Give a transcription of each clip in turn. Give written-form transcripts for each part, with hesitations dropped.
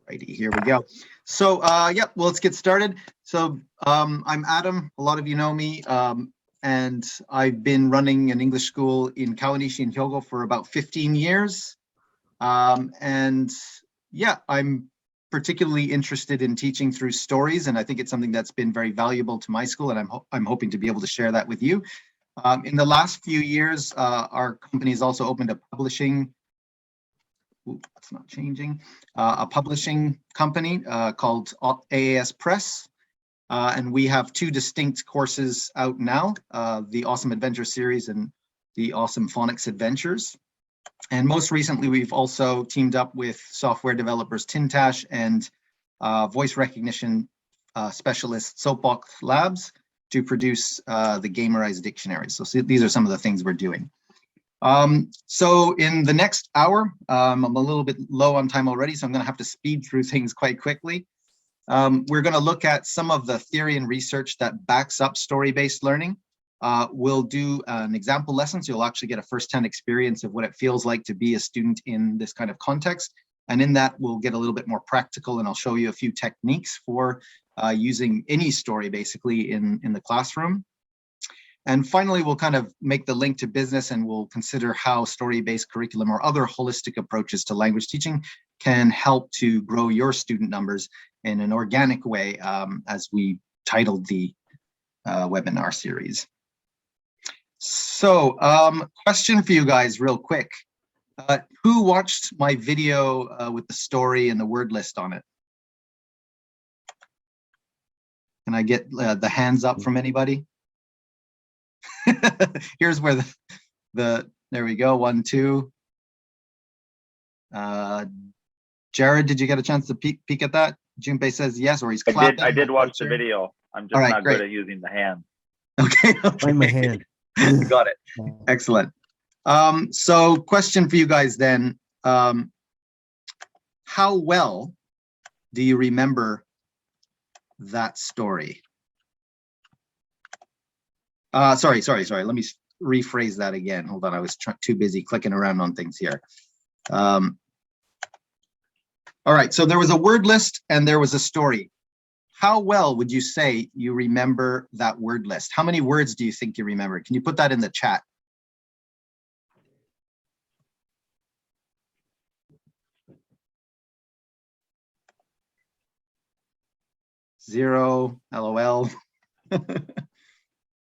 Righty, here we go. So, yeah, well, let's get started. So, I'm Adam. A lot of you know me, and I've been running an English school in Kawanishi and Hyogo for about 15 years. And yeah, I'm particularly interested in teaching through stories, and I think it's something that's been very valuable to my school, and I'm hoping to be able to share that with you. In the last few years, our company has also opened a publishing. That's not changing. A publishing company called AAS Press. And we have two distinct courses out now, the Awesome Adventure series and the Awesome Phonics Adventures. And most recently, we've also teamed up with software developers Tintash and voice recognition specialist Soapbox Labs to produce the Gamerized Dictionary. So these are some of the things we're doing. So in the next hour, I'm a little bit low on time already, so I'm going to have to speed through things quite quickly. We're going to look at some of the theory and research that backs up story-based learning. We'll do an example lesson, so you'll actually get a first-hand experience of what it feels like to be a student in this kind of context. And in that, we'll get a little bit more practical, and I'll show you a few techniques for using any story, basically, in the classroom. And finally, we'll kind of make the link to business, and we'll consider how story-based curriculum or other holistic approaches to language teaching can help to grow your student numbers in an organic way, as we titled the webinar series. So, question for you guys real quick. Who watched my video with the story and the word list on it? Can I get the hands up from anybody? Here's where there we go, 1, 2. Jared, did you get a chance to peek at that? Junpei says yes, or he's clapping. I did watch the video. I'm just not good at using the hand. Okay. Find my hand. Got it. Excellent. So question for you guys then. How well do you remember that story? Sorry. Let me rephrase that again. Hold on, I was too busy clicking around on things here. All right, so there was a word list and there was a story. How well would you say you remember that word list? How many words do you think you remember? Can you put that in the chat? Zero, LOL.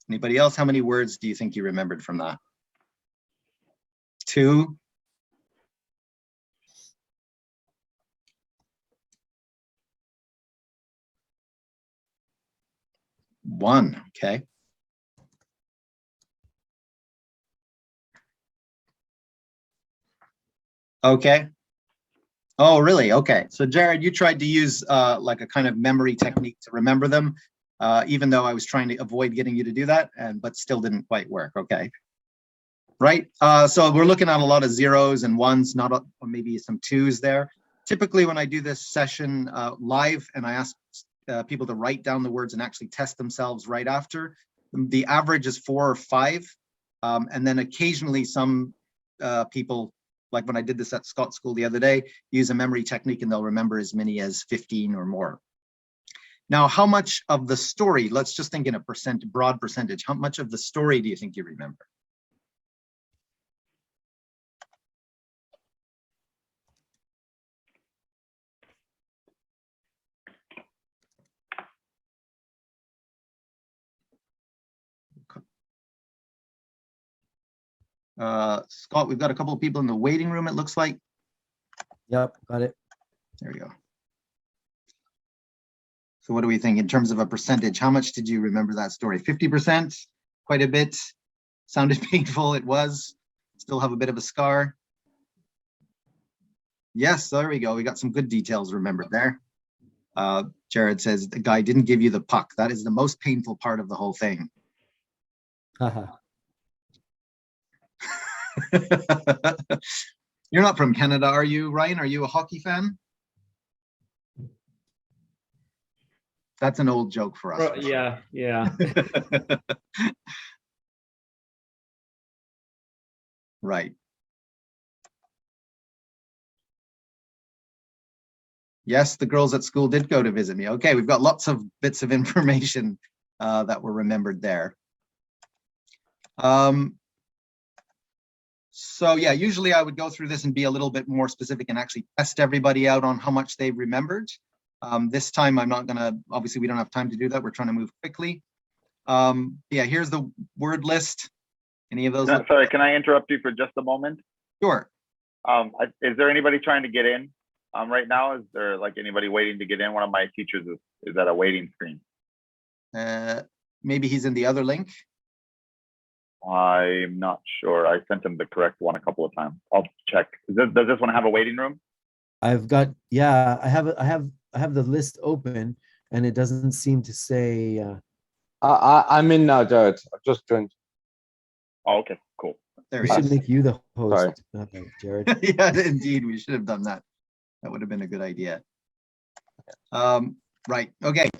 Anybody else? How many words do you think you remembered from that? 2? One, okay. Okay. Oh, really? Okay. So Jared, you tried to use like a kind of memory technique to remember them, even though I was trying to avoid getting you to do that, but still didn't quite work. Okay. Right. So we're looking at a lot of zeros and ones, or maybe some 2s there. Typically, when I do this session live and I ask people to write down the words and actually test themselves right after, the average is 4 or 5. And then occasionally some people, like when I did this at Scott School the other day, use a memory technique and they'll remember as many as 15 or more. Now, how much of the story, let's just think in a broad percentage, how much of the story do you think you remember? Scott, we've got a couple of people in the waiting room, it looks like. Yep, got it. There we go. So what do we think in terms of a percentage? How much did you remember that story? 50%? Quite a bit. Sounded painful. It was. Still have a bit of a scar. Yes, there we go. We got some good details remembered there. Jared says the guy didn't give you the puck. That is the most painful part of the whole thing. You're not from Canada, are you, Ryan? Are you a hockey fan? That's an old joke for us. Yeah. Right. Yes, the girls at school did go to visit me. Okay, we've got lots of bits of information that were remembered there. So yeah, usually I would go through this and be a little bit more specific and actually test everybody out on how much they remembered. This time I'm not gonna, obviously we don't have time to do that. We're trying to move quickly. Yeah, here's the word list. Any of those? Sorry, can I interrupt you for just a moment? Sure. Is there anybody trying to get in right now? Is there like anybody waiting to get in? One of my teachers is at a waiting screen. Maybe he's in the other link. I'm not sure. I sent him the correct one a couple of times. I'll check. Does this one have a waiting room? I've got, yeah, I have the list open, and it doesn't seem to say. I'm in now, Jared. I've just joined. Oh, okay, cool. There We he should is. make you the Sorry. host, Jared. Yeah, indeed, we should have done that. That would have been a good idea. Right, okay.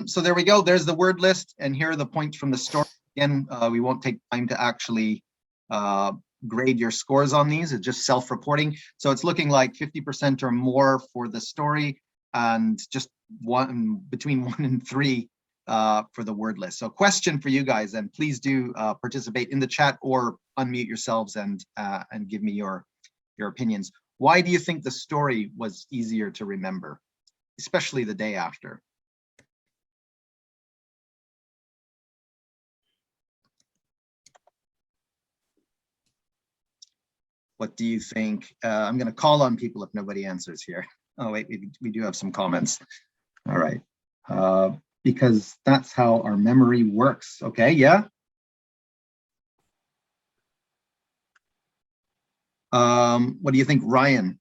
So there we go. There's the word list, and here are the points from the story. Again, we won't take time to actually grade your scores on these. It's just self-reporting. So it's looking like 50% or more for the story, and just between 1 and 3 for the word list. So question for you guys, and please do participate in the chat or unmute yourselves and give me your opinions. Why do you think the story was easier to remember, especially the day after? What do you think? I'm going to call on people if nobody answers here. Oh, wait, we do have some comments. All right. Because that's how our memory works. Okay, yeah. What do you think, Ryan?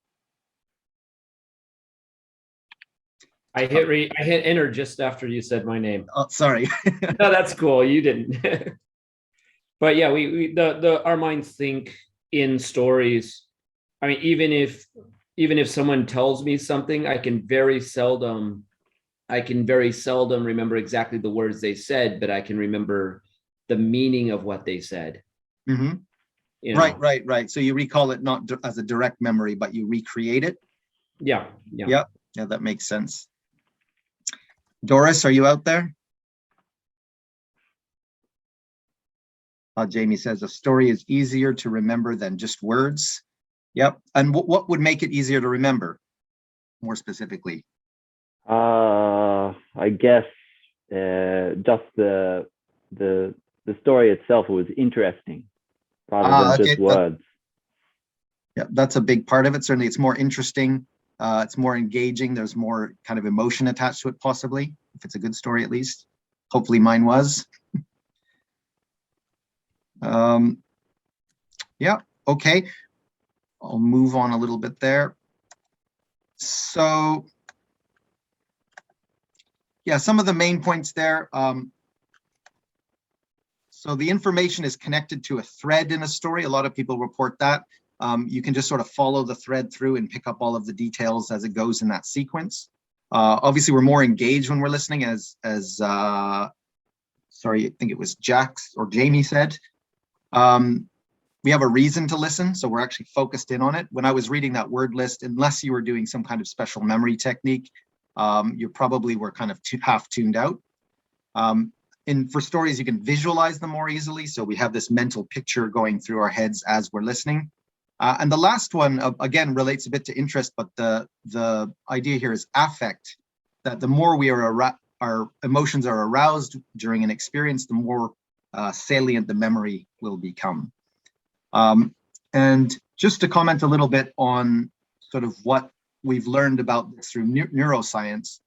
I hit enter just after you said my name. Oh, sorry. No, that's cool. You didn't. But yeah, our minds think in stories. I mean, even if someone tells me something, I can very seldom remember exactly the words they said, but I can remember the meaning of what they said. Mm-hmm. You know? Right. So you recall it not as a direct memory, but you recreate it. Yeah. Yeah, that makes sense. Doris, are you out there? Jamie says a story is easier to remember than just words. Yep. And what would make it easier to remember, more specifically? I guess just the story itself was interesting rather than just words. Yeah, that's a big part of it. Certainly, it's more interesting. It's more engaging. There's more kind of emotion attached to it, possibly, if it's a good story, at least. Hopefully, mine was. Yeah. Okay. I'll move on a little bit there. So. Yeah, some of the main points there. So the information is connected to a thread in a story. A lot of people report that. You can just sort of follow the thread through and pick up all of the details as it goes in that sequence. Obviously, we're more engaged when we're listening, as sorry, I think it was Jax or Jamie said. We have a reason to listen, so we're actually focused in on it. When I was reading that word list, unless you were doing some kind of special memory technique, you probably were kind of half tuned out. For stories, you can visualize them more easily. So we have this mental picture going through our heads as we're listening. And the last one, again, relates a bit to interest, but the idea here is affect, that the more our emotions are aroused during an experience, the more salient the memory will become. And just to comment a little bit on sort of what we've learned about this through neuroscience,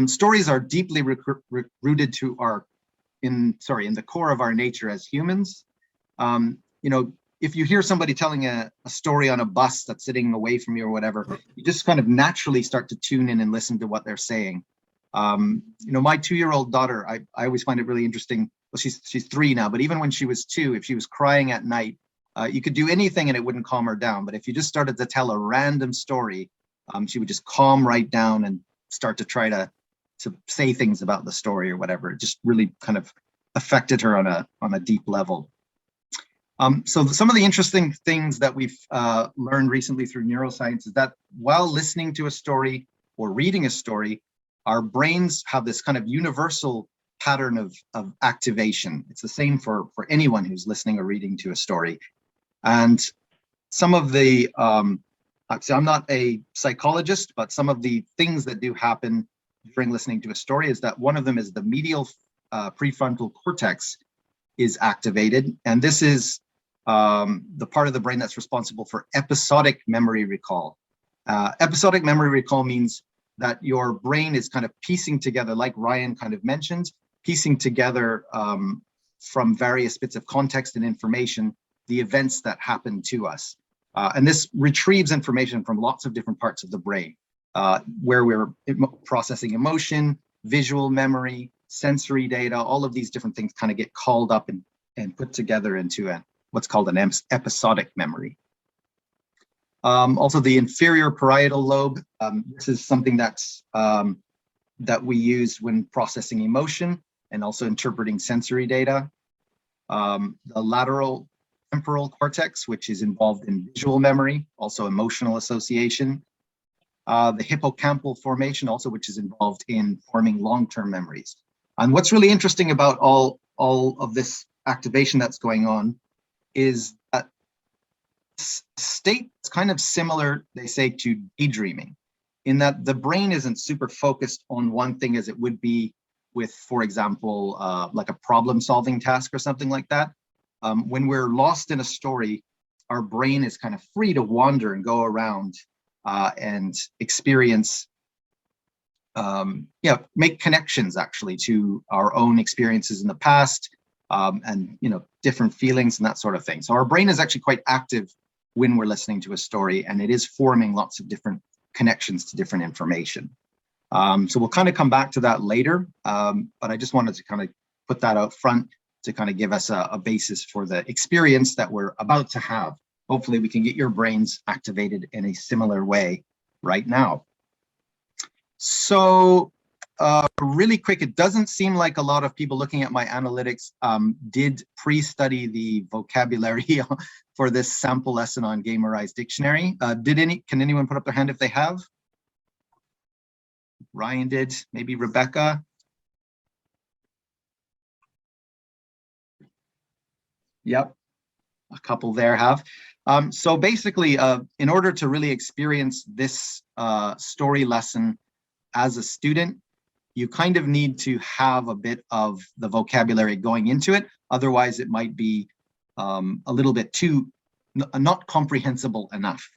stories are deeply rooted to in the core of our nature as humans. If you hear somebody telling a story on a bus that's sitting away from you or whatever, you just kind of naturally start to tune in and listen to what they're saying. My 2-year-old daughter, I always find it really interesting. Well, she's 3 now, but even when she was 2, if she was crying at night, you could do anything and it wouldn't calm her down. But if you just started to tell a random story, she would just calm right down and start to try to say things about the story or whatever. It just really kind of affected her on a deep level. So some of the interesting things that we've learned recently through neuroscience is that while listening to a story or reading a story, our brains have this kind of universal pattern of activation. It's the same for anyone who's listening or reading to a story. And some of the, so I'm not a psychologist, but some of the things that do happen during listening to a story is that one of them is the medial prefrontal cortex is activated. And this is the part of the brain that's responsible for episodic memory recall. Episodic memory recall means that your brain is kind of piecing together, like Ryan kind of mentioned, piecing together from various bits of context and information, the events that happen to us. And this retrieves information from lots of different parts of the brain, where we're processing emotion, visual memory, sensory data, all of these different things kind of get called up and put together into what's called an episodic memory. Also, the inferior parietal lobe, this is something that's that we use when processing emotion and also interpreting sensory data. The lateral temporal cortex, which is involved in visual memory, also emotional association. The hippocampal formation also, which is involved in forming long-term memories. And what's really interesting about all of this activation that's going on is that state is kind of similar, they say, to daydreaming, in that the brain isn't super focused on one thing as it would be with, for example, like a problem-solving task or something like that. When we're lost in a story, our brain is kind of free to wander and go around and experience, make connections actually to our own experiences in the past, and different feelings and that sort of thing. So our brain is actually quite active when we're listening to a story, and it is forming lots of different connections to different information. So we'll kind of come back to that later, but I just wanted to kind of put that out front to kind of give us a basis for the experience that we're about to have. Hopefully we can get your brains activated in a similar way right now. So really quick, it doesn't seem like a lot of people looking at my analytics did pre-study the vocabulary for this sample lesson on Gamerized Dictionary. Can anyone put up their hand if they have? Ryan did, maybe Rebecca. Yep, a couple there have. So basically, in order to really experience this story lesson as a student, you kind of need to have a bit of the vocabulary going into it. Otherwise, it might be a little bit too not comprehensible enough.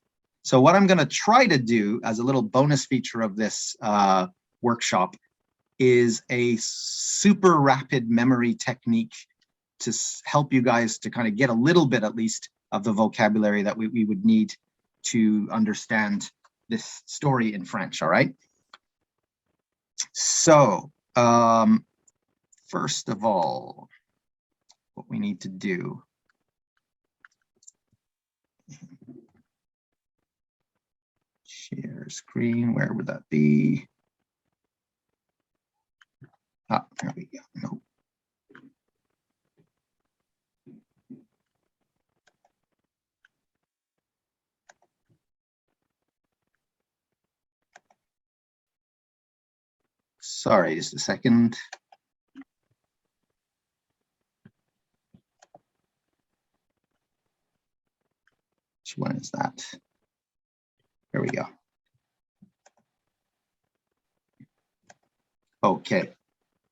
So what I'm going to try to do as a little bonus feature of this workshop is a super rapid memory technique to help you guys to kind of get a little bit, at least, of the vocabulary that we would need to understand this story in French, all right? So, first of all, what we need to do. Share screen, where would that be? Ah, there we go, no. Sorry, just a second. Which one is that? There we go. Okay.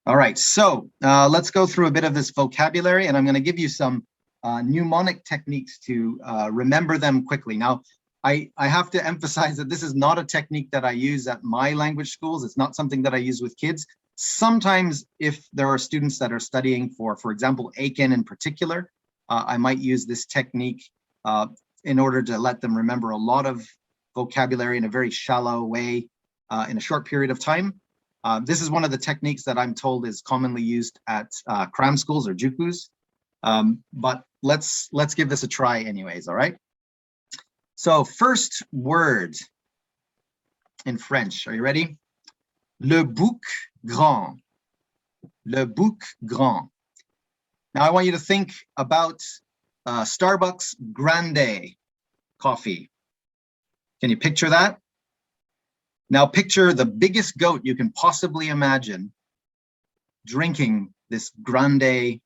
All right, so let's go through a bit of this vocabulary, and I'm going to give you some mnemonic techniques to remember them quickly. Now, I have to emphasize that this is not a technique that I use at my language schools. It's not something that I use with kids. Sometimes if there are students that are studying for example, Aiken in particular, I might use this technique in order to let them remember a lot of vocabulary in a very shallow way in a short period of time. This is one of the techniques that I'm told is commonly used at cram schools or jukus, but let's give this a try anyways, all right? So first word in French, are you ready? Le bouc grand. Le bouc grand. Now I want you to think about Starbucks Grande coffee. Can you picture that? Now picture the biggest goat you can possibly imagine drinking this Grande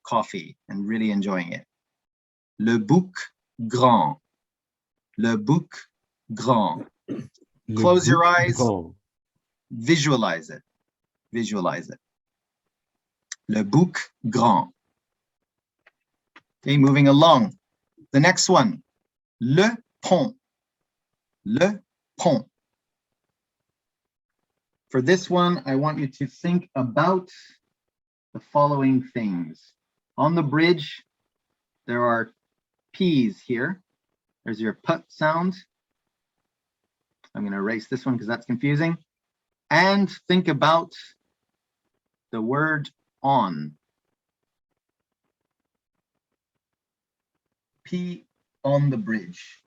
coffee and really enjoying it. Le bouc grand. Le bouc grand. Close your eyes. Oh, Visualize it. Visualize it. Le bouc grand. Okay, moving along. The next one. Le pont. Le pont. For this one, I want you to think about the following things. On the bridge, there are P's here. There's your put sound. I'm going to erase this one because that's confusing. And think about the word on. P on the bridge.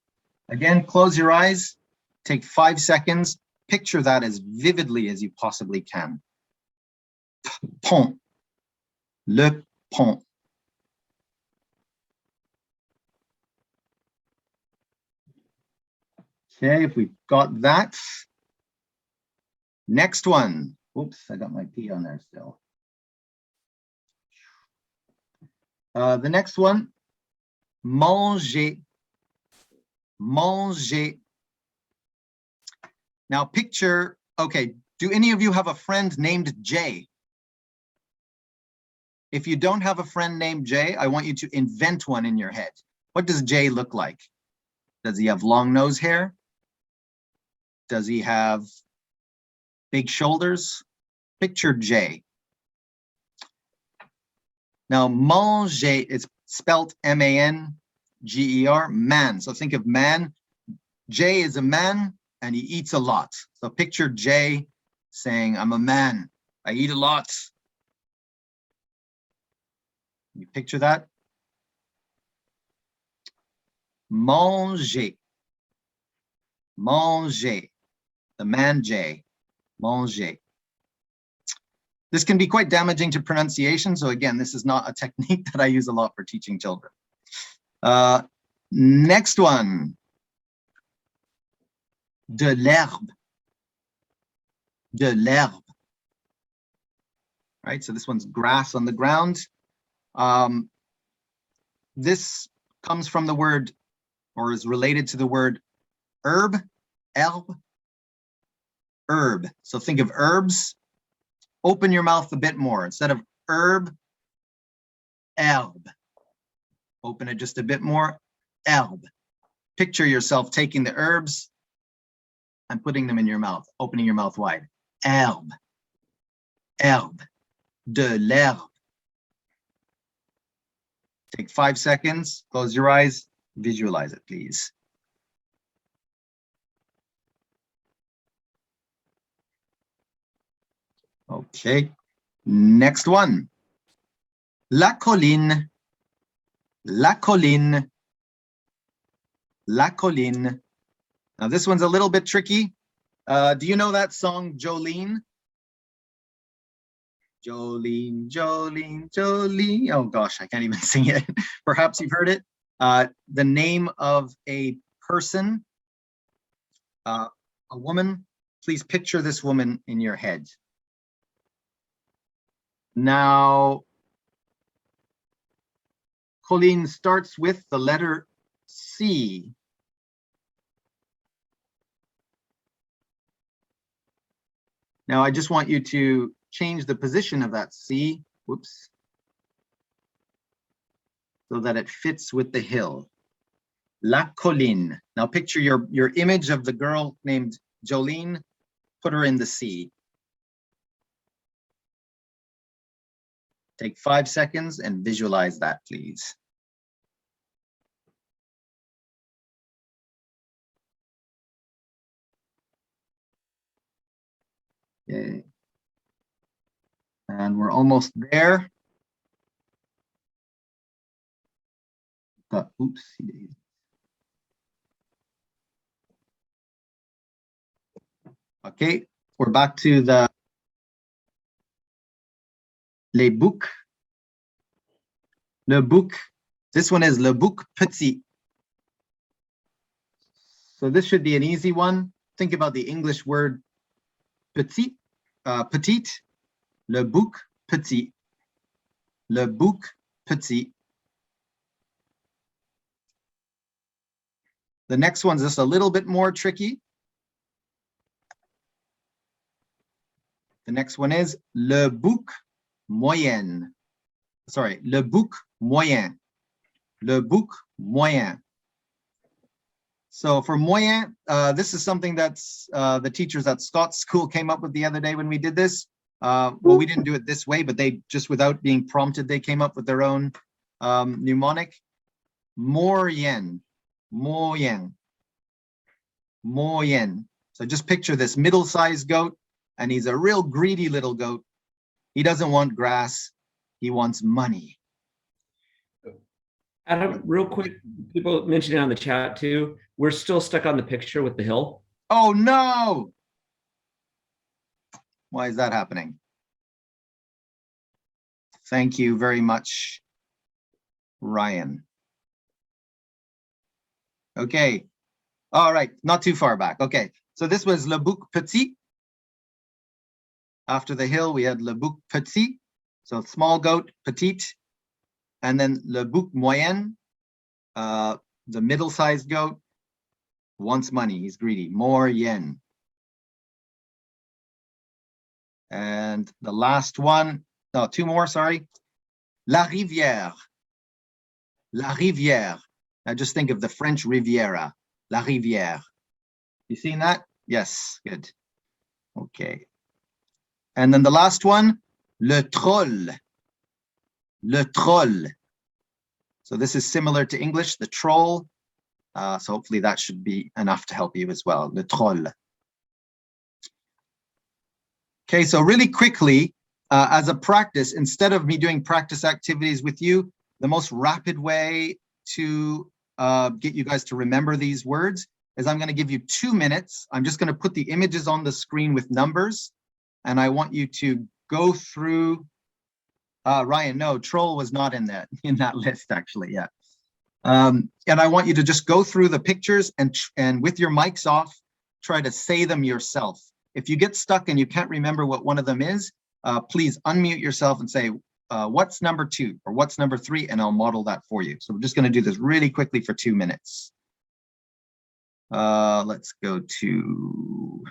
Again, close your eyes. Take 5 seconds. Picture that as vividly as you possibly can. Pont. Le pont. Okay, if we've got that. Next one. Oops, I got my P on there still. The next one. Manger. Manger. Now picture, okay, do any of you have a friend named Jay? If you don't have a friend named Jay, I want you to invent one in your head. What does Jay look like? Does he have long nose hair? Does he have big shoulders? Picture Jay. Now, manger, it's spelled M-A-N-G-E-R, man. So think of man. Jay is a man and he eats a lot. So picture Jay saying, I'm a man, I eat a lot. You picture that? Manger. Manger. The man Jay. Manger. This can be quite damaging to pronunciation. So again, this is not a technique that I use a lot for teaching children. Next one. De l'herbe. De l'herbe. Right, so this one's grass on the ground. This comes from the word, or is related to the word herb, herbe, herb. So think of herbs. Open your mouth a bit more. Instead of herb, herbe. Open it just a bit more, herbe. Picture yourself taking the herbs and putting them in your mouth, opening your mouth wide. Herbe, herbe, de l'herbe. Take 5 seconds, close your eyes, visualize it, please. Okay, next one. La colline, la colline, la colline. Now this one's a little bit tricky. Do you know that song, Jolene? Jolene, Jolene, Jolene. Oh gosh, I can't even sing it. Perhaps you've heard it. The name of a person, a woman. Please picture this woman in your head. Now, Colleen starts with the letter C. Now, I just want you to change the position of that C, whoops, so that it fits with the hill. La colline. Now picture your image of the girl named Jolene, put her in the sea. Take 5 seconds and visualize that, please. Okay. And we're almost there. Oopsie. Okay, we're back to the les boucs. Le bouc, This one is le bouc petit. So this should be an easy one. Think about the English word petit, petite, le bouc petit, le bouc petit. The next one's just a little bit more tricky. The next one is le bouc moyen. Sorry, le bouc moyen. Le bouc moyen. So for moyen, this is something that's the teachers at Scott's school came up with the other day when we did this. Well, we didn't do it this way, but they just without being prompted, they came up with their own mnemonic. Moyen, moyen, moyen. So just picture this middle-sized goat, and he's a real greedy little goat. He doesn't want grass, he wants money. Adam, real quick, people mentioned it on the chat too. We're still stuck on the picture with the hill. Oh no! Why is that happening? Thank you very much, Ryan. Okay. All right, not too far back. Okay, so this was le bouc petit. After the hill, we had le bouc petit, so small goat, petite, and then le bouc moyen, the middle-sized goat, wants money, he's greedy, moyen. And the last one, no, two more, sorry. La rivière, la rivière. Now just think of the French Riviera, la rivière. You seen that? Yes, good. Okay. And then the last one, le troll. Le troll. So this is similar to English, the troll. So hopefully that should be enough to help you as well, le troll. Okay, so really quickly, as a practice, instead of me doing practice activities with you, the most rapid way to get you guys to remember these words is I'm going to give you 2 minutes. I'm just going to put the images on the screen with numbers, and I want you to go through. Ryan, no, troll was not in that list actually. Yeah, and I want you to just go through the pictures and with your mics off, try to say them yourself. If you get stuck and you can't remember what one of them is, please unmute yourself and say, what's number 2 or what's number 3, and I'll model that for you. So we're just going to do this really quickly for 2 minutes. Let's go to.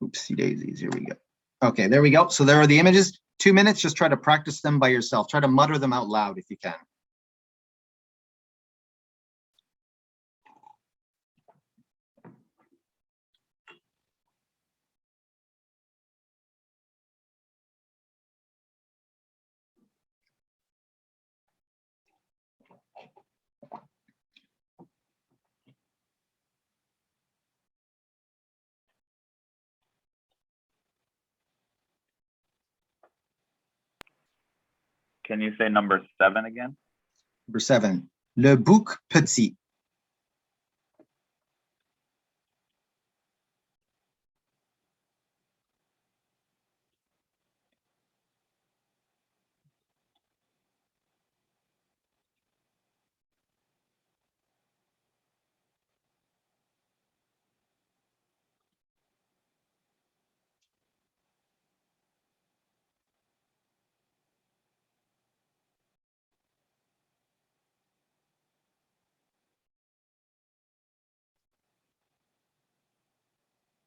Oopsie daisies, here we go. Okay, there we go. So there are the images. 2 minutes, just try to practice them by yourself. Try to mutter them out loud if you can. Can you say number 7 again? Number 7, le bouc petit.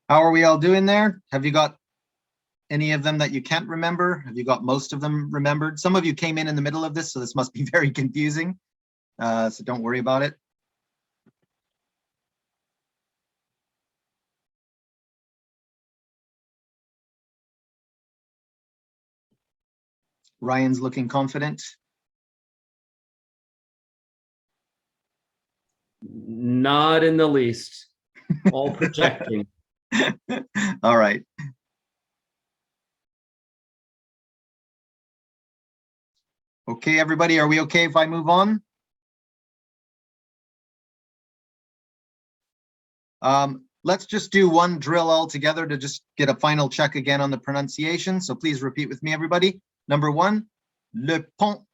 How are we all doing there? Have you got any of them that you can't remember? Have you got most of them remembered? Some of you came in the middle of this, so this must be very confusing. So don't worry about it. Ryan's looking confident. Not in the least. All projecting. All right. Okay, everybody, are we okay if I move on? Let's just do one drill all together to just get a final check again on the pronunciation. So please repeat with me, everybody. Number 1, le pont.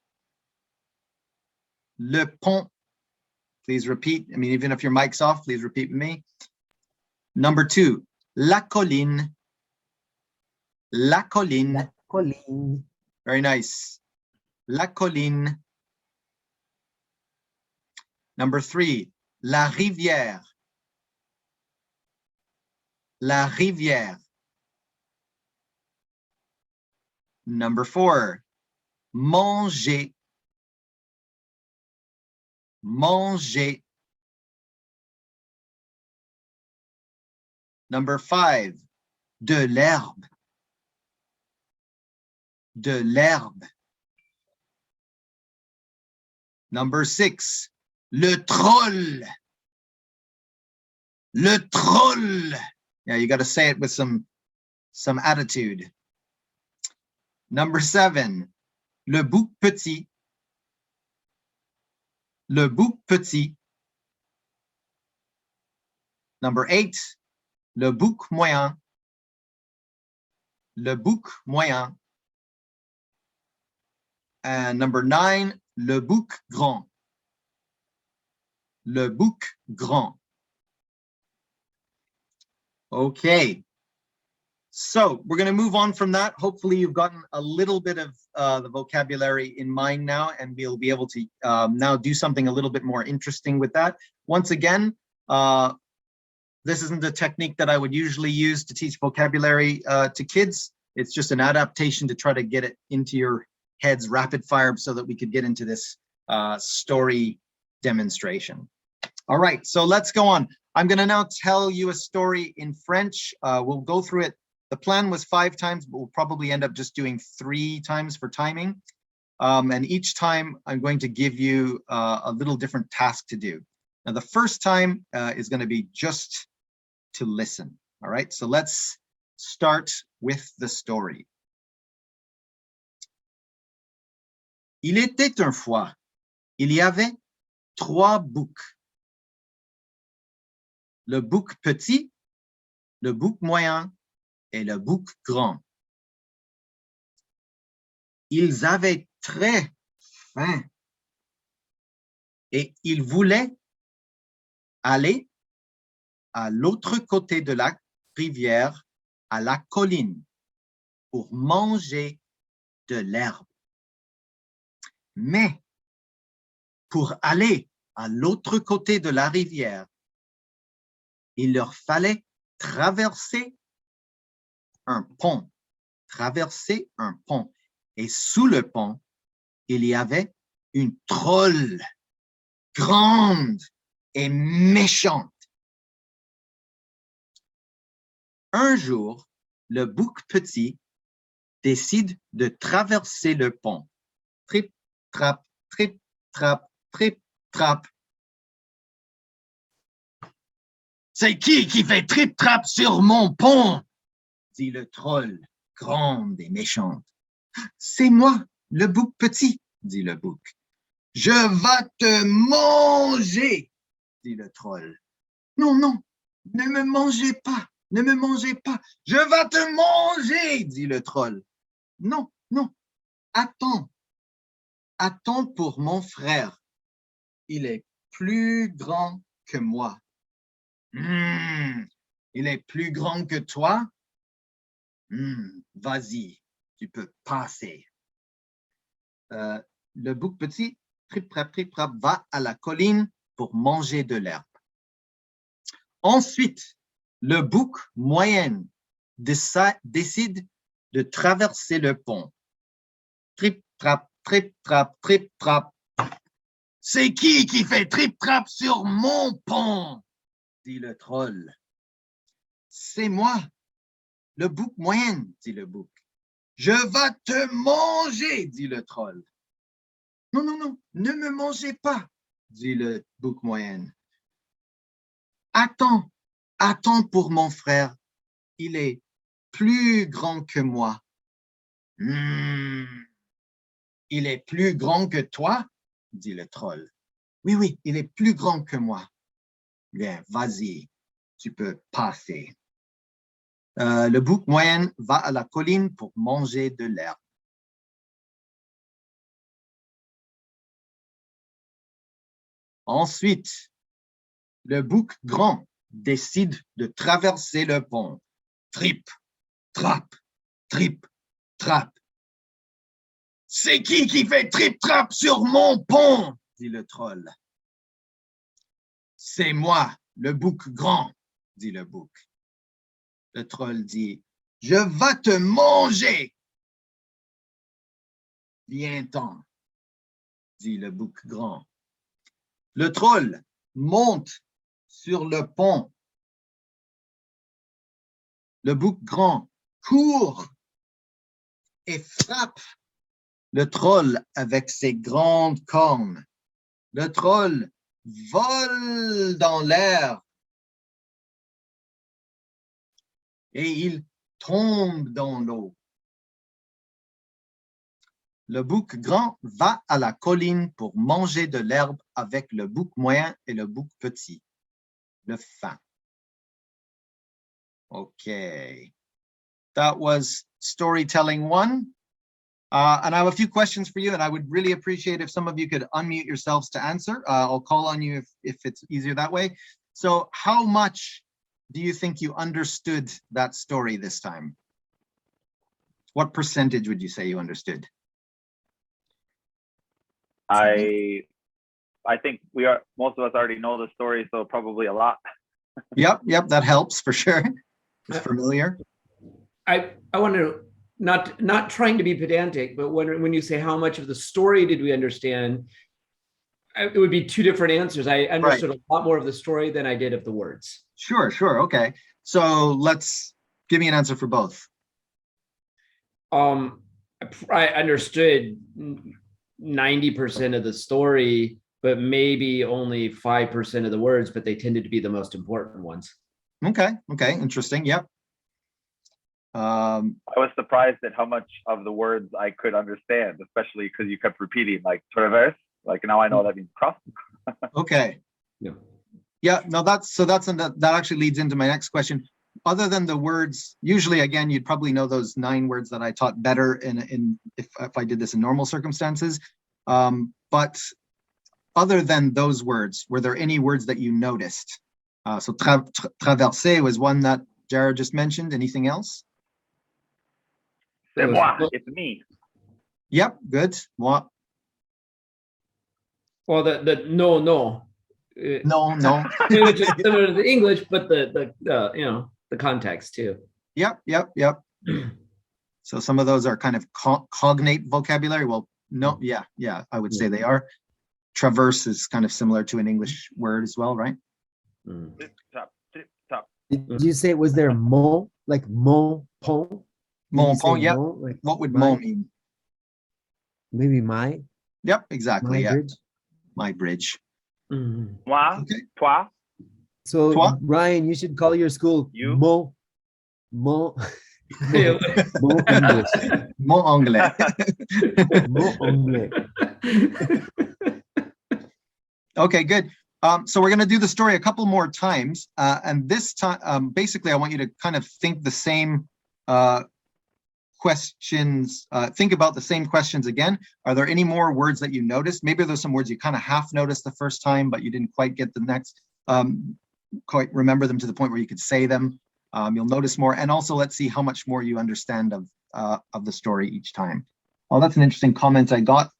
Le pont. Please repeat. I mean, even if your mic's off, please repeat with me. Number 2, la colline. La colline. La colline. Very nice. La colline. Number 3, la rivière. La rivière. Number 4, manger. Manger. Number 5, de l'herbe. De l'herbe. Number 6, le troll. Le troll. Yeah, you got to say it with some attitude. Number 7, le bouc petit. Le bouc petit. Number 8, le bouc moyen. Le bouc moyen. And number 9, le bouc grand. Le bouc grand. Okay. So we're going to move on from that. Hopefully you've gotten a little bit of the vocabulary in mind now, and we'll be able to now do something a little bit more interesting with that. Once again, this isn't the technique that I would usually use to teach vocabulary to kids. It's just an adaptation to try to get it into your heads rapid fire so that we could get into this story demonstration. All right, so let's go on. I'm going to now tell you a story in French. We'll go through it. The plan was 5 times, but we'll probably end up just doing 3 times for timing. And each time I'm going to give you a little different task to do. Now, the first time is going to be just to listen. All right, so let's start with the story. Il était une fois, il y avait 3 boucs. Le bouc petit, le bouc moyen et le bouc grand. Ils avaient très faim et ils voulaient aller à l'autre côté de la rivière, à la colline, pour manger de l'herbe. Mais pour aller à l'autre côté de la rivière, il leur fallait traverser un pont. Traverser un pont. Et sous le pont, il y avait une troll grande et méchante. Un jour, le bouc petit décide de traverser le pont. Trip, trap, trip, trap, trip, trap. C'est qui fait trip-trap sur mon pont? Dit le troll, grande et méchante. C'est moi, le bouc petit, dit le bouc. Je vais te manger, dit le troll. Non, non, ne me mangez pas, ne me mangez pas. Je vais te manger, dit le troll. Non, non, attends, attends pour mon frère. Il est plus grand que moi. Il est plus grand que toi? Vas-y, tu peux passer. Le bouc petit, trip-trap, va à la colline pour manger de l'herbe. Ensuite, le bouc moyen décide de traverser le pont. Trip-trap, trip-trap, trip-trap. C'est qui fait trip-trap sur mon pont? Dit le troll. C'est moi, le bouc moyen, dit le bouc. Je vais te manger, dit le troll. Non, non, non, ne me mangez pas, dit le bouc moyen. Attends, attends pour mon frère. Il est plus grand que moi. Il est plus grand que toi, dit le troll. Oui, oui, il est plus grand que moi. Bien, vas-y, tu peux passer. Le bouc moyen va à la colline pour manger de l'herbe. Ensuite, le bouc grand décide de traverser le pont. Trip, trap, trip, trap. C'est qui fait trip-trap sur mon pont? Dit le troll. C'est moi, le bouc grand, dit le bouc. Le troll dit, je vais te manger. Viens-t'en, dit le bouc grand. Le troll monte sur le pont. Le bouc grand court et frappe le troll avec ses grandes cornes. Le troll vole dans l'air et il tombe dans l'eau. Le bouc grand va à la colline pour manger de l'herbe avec le bouc moyen et le bouc petit. Le fin. Okay. That was storytelling 1. And I have a few questions for you, and I would really appreciate if some of you could unmute yourselves to answer. I'll call on you if it's easier that way. So how much do you think you understood that story this time? What percentage would you say you understood? I think most of us already know the story, so probably a lot. Yep, that helps for sure. It's familiar. I want to not trying to be pedantic, but when you say how much of the story did we understand, it would be two different answers. I understood a lot more of the story than I did of the words. Sure. Okay. So let's give me an answer for both. I understood 90% of the story, but maybe only 5% of the words, but they tended to be the most important ones. Okay, interesting. Yep. I was surprised at how much of the words I could understand, especially because you kept repeating like traverse. Like now I know that means cross. Okay. Yeah. No, that actually leads into my next question. Other than the words, usually again, you'd probably know those 9 words that I taught better if I did this in normal circumstances. But other than those words, were there any words that you noticed? So traverser was one that Jared just mentioned. Anything else? C'est moi. It's me. Yep, good. Moi. Well, the no. No. Which is similar to the English, but the context too. Yep. So some of those are kind of cognate vocabulary. Well, no, yeah, I would say they are. Traverse is kind of similar to an English word as well, right? Tip, top. Did you say, was there mon, like mon pont? Mon pont, yep. Mon, like What would my, mon mean? Maybe my? Yep, exactly. My bridge? My bridge. Moi, Okay. toi. So Toi? Ryan, you should call your school You? Mon English. Mon anglais. Mon Anglais. Okay, good. So we're going to do the story a couple more times. And this time, basically, I want you to kind of think the same questions, think about the same questions again. Are there any more words that you noticed? Maybe there's some words you kind of half noticed the first time, but you didn't quite get the next, quite remember them to the point where you could say them. You'll notice more. And also, let's see how much more you understand of the story each time. Oh, that's an interesting comment I got.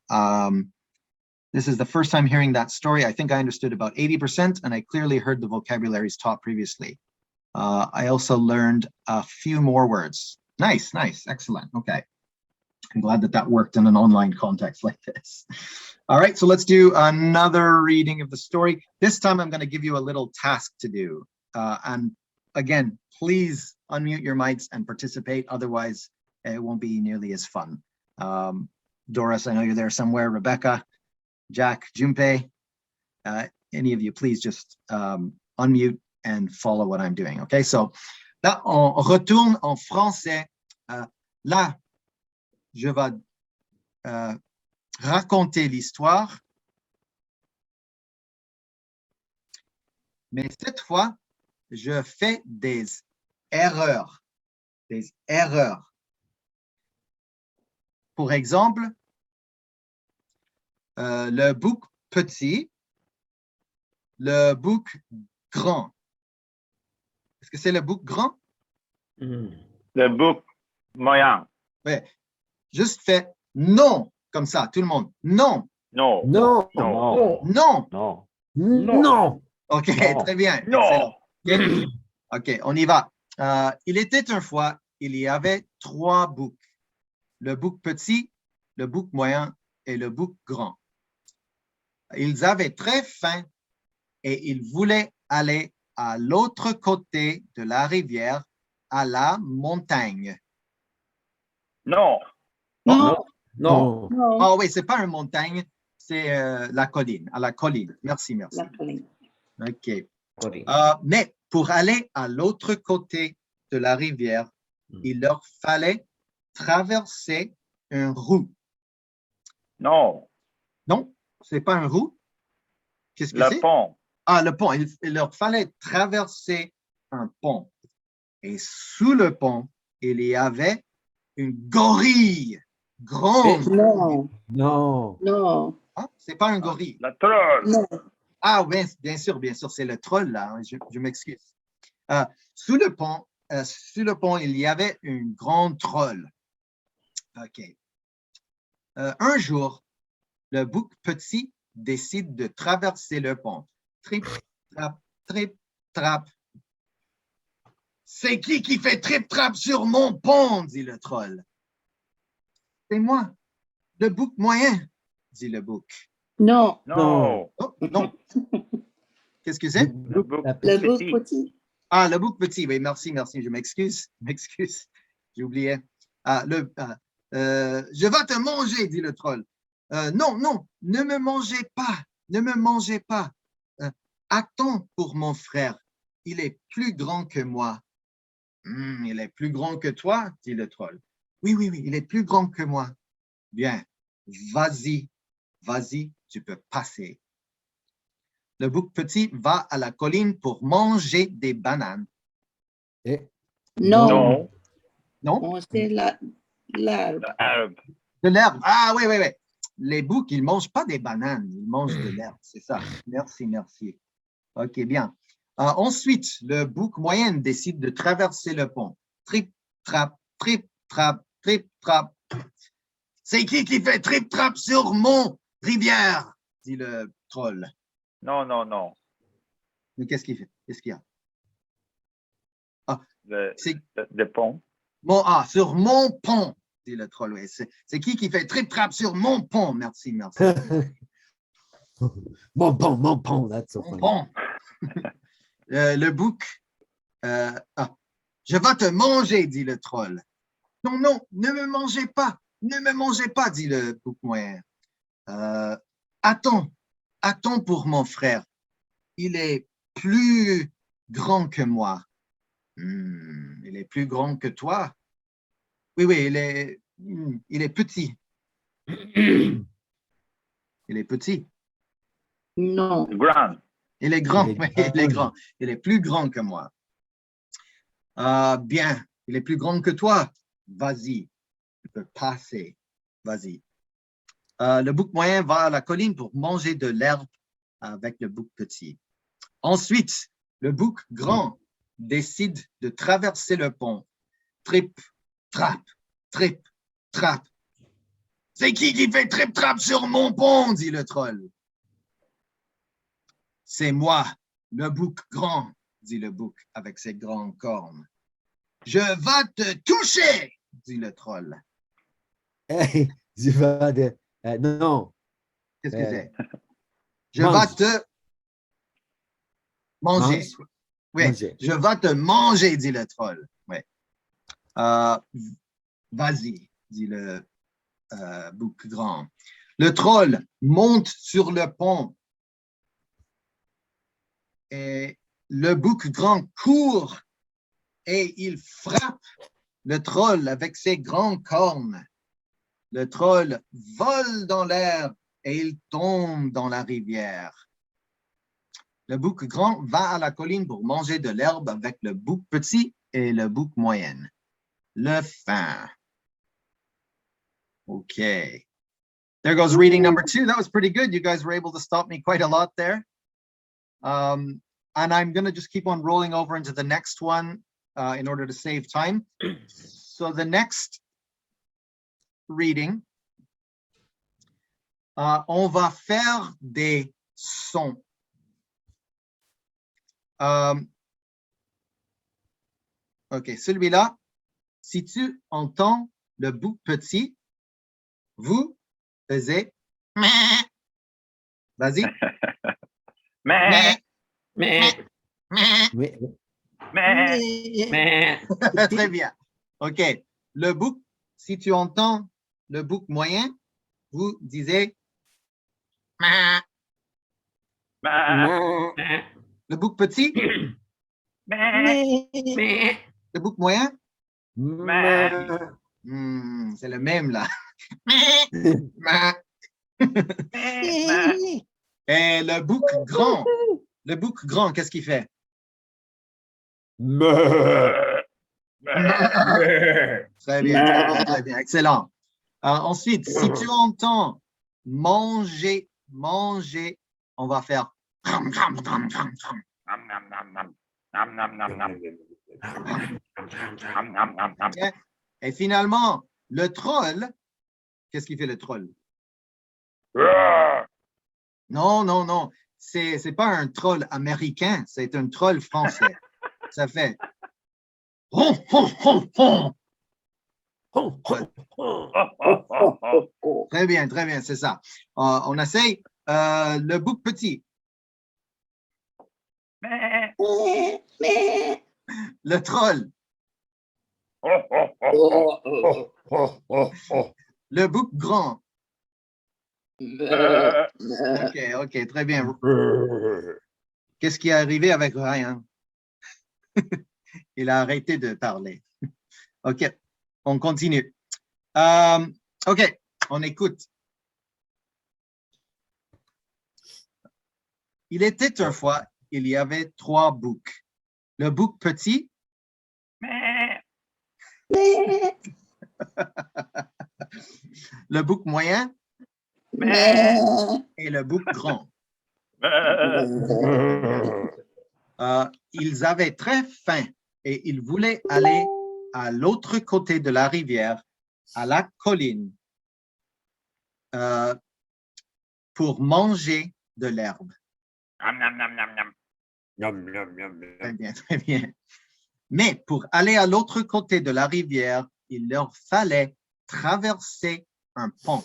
This is the first time hearing that story. I think I understood about 80%, and I clearly heard the vocabularies taught previously. I also learned a few more words. Nice, excellent. Okay. I'm glad that worked in an online context like this. All right, so let's do another reading of the story. This time I'm going to give you a little task to do. And again, please unmute your mics and participate. Otherwise, it won't be nearly as fun. Doris, I know you're there somewhere. Rebecca, Jack, Junpei, any of you, please just unmute and follow what I'm doing. Okay, so là, on retourne en français. Là, je vais raconter je fais des erreurs. Des erreurs. Pour exemple, le bouc petit, le bouc grand. Est-ce que c'est le bouc grand? Le bouc moyen. Oui. Juste fait non, comme ça, tout le monde. Non, Non. Non, Non. non. Non. non. OK, Non. très bien. Non. Excellent. OK, on y va. Il était une fois, il y avait 3 boucs. Le bouc petit, le bouc moyen et le bouc grand. Ils avaient très faim et ils voulaient aller à l'autre côté de la rivière, à la montagne. Non. Non, Non. non, Ah oui, c'est pas une montagne, c'est la colline, à la colline. Merci, merci. la colline. OK. Coding. Mais pour aller à l'autre côté de la rivière, il leur fallait traverser un roux. Non. Non, c'est pas un roux. Qu'est-ce que Le c'est? pont. Ah, le pont. Il leur fallait traverser un pont. Et sous le pont, il y avait une gorille grande. Non, Non. non, Ah, c'est pas un gorille. La troll. non, Ah, oui, bien sûr, c'est le troll là. Hein, je m'excuse. Sous le pont, il y avait une grande troll. OK. Un jour, le bouc petit décide de traverser le pont. Trip, trap, trip, trap. C'est qui fait trip, trap sur mon pont, dit le troll. C'est moi, le bouc moyen, dit le bouc. non, Non. Oh, non. Qu'est-ce que c'est? Le bouc le bouc petit. petit. Ah, le bouc petit, oui, merci, je m'excuse, j'ai oublié. Je vais te manger, dit le troll. Non, ne me mangez pas. Attends pour mon frère, il est plus grand que moi. Il est plus grand que toi, dit le troll. Oui, il est plus grand que moi. Bien, vas-y, tu peux passer. Le bouc petit va à la colline pour manger des bananes. Et Non, Non. Non? on sait l'arbre. Herbe. De l'herbe. Ah oui. Les boucs, ils ne mangent pas des bananes, ils mangent de l'herbe, c'est ça. Merci. OK, bien. Ensuite, le bouc moyen décide de traverser le pont. Trip, trap, trip, trap, trip, trap. C'est qui fait trip, trap sur mon rivière, dit le troll. Non. Mais qu'est-ce qu'il fait? Qu'est-ce qu'il y a? C'est Le pont. sur mon pont, dit le troll. Oui. C'est qui fait trip, trap sur mon pont? Merci. mon pont, that's so funny. Bon. Le bouc. Je vais te manger, dit le troll. Non, ne me mangez pas, dit le bouc moyen. Attends pour mon frère. Il est plus grand que moi. Il est plus grand que toi. Oui, il est petit. Il est petit. Non, Grand. Il est grand. Il est Oui, il est grand. grand. Il est plus grand que moi. Bien, il est plus grand que toi. Vas-y, tu peux passer. Vas-y. Le bouc moyen va à la colline pour manger de l'herbe avec le bouc petit. Ensuite, le bouc grand décide de traverser le pont. Trip, trap, trip, trap. C'est qui fait trip, trap sur mon pont, dit le troll. C'est moi, le bouc grand, dit le bouc avec ses grands cornes. Je vais te toucher, dit le troll. Hey, tu vas de. Non. Qu'est-ce que c'est? Je mange. vais te manger. Mange. Oui, Manger. je vais te manger, dit le troll. Oui. Vas-y, dit le bouc grand. Le troll monte sur le pont et le bouc grand court et il frappe le troll avec ses grands cornes. Le troll vole dans l'air et il tombe dans la rivière. Le bouc grand va à la colline pour manger de l'herbe avec le bouc petit et le bouc moyen. Le fin. Okay. There goes reading number 2. That was pretty good. You guys were able to stop me quite a lot there. And I'm going to just keep on rolling over into the next one in order to save time. So the next reading, on va faire des sons. OK, celui-là, si tu entends le bouc petit, vous faisiez vas-y. Meh, Mais, Mais, mais, Très bien. OK. Le bouc, si tu entends le bouc moyen, vous disiez meh, mais, le bouc petit, meh, mais. le bouc moyen. meh. C'est le même là. Et le bouc grand, qu'est-ce qu'il fait? Très bien, très bien, excellent. Ensuite, si tu entends manger, on va faire Nam, nam, nam, nam. Nam, nam, nam, nam. Nam, nam, nam, nam. et finalement, le troll, qu'est-ce qu'il fait le troll? Non, c'est pas un troll américain, c'est un troll français. Ça fait hon, hon, hon, hon. Très bien, c'est ça. On essaye le bouc petit, Meh. le troll, le bouc grand. OK, très bien. Qu'est-ce qui est arrivé avec Ryan? Il a arrêté de parler. OK, on continue. OK, on écoute. Il était une fois, il y avait 3 boucs. Le bouc petit, Meh. le bouc moyen Meh. et le bouc grand. Meh. Ils avaient très faim et ils voulaient aller à l'autre côté de la rivière, à la colline, pour manger de l'herbe. Nam, nam, nam, nam, nam. Très bien. Mais pour aller à l'autre côté de la rivière, il leur fallait traverser un pont.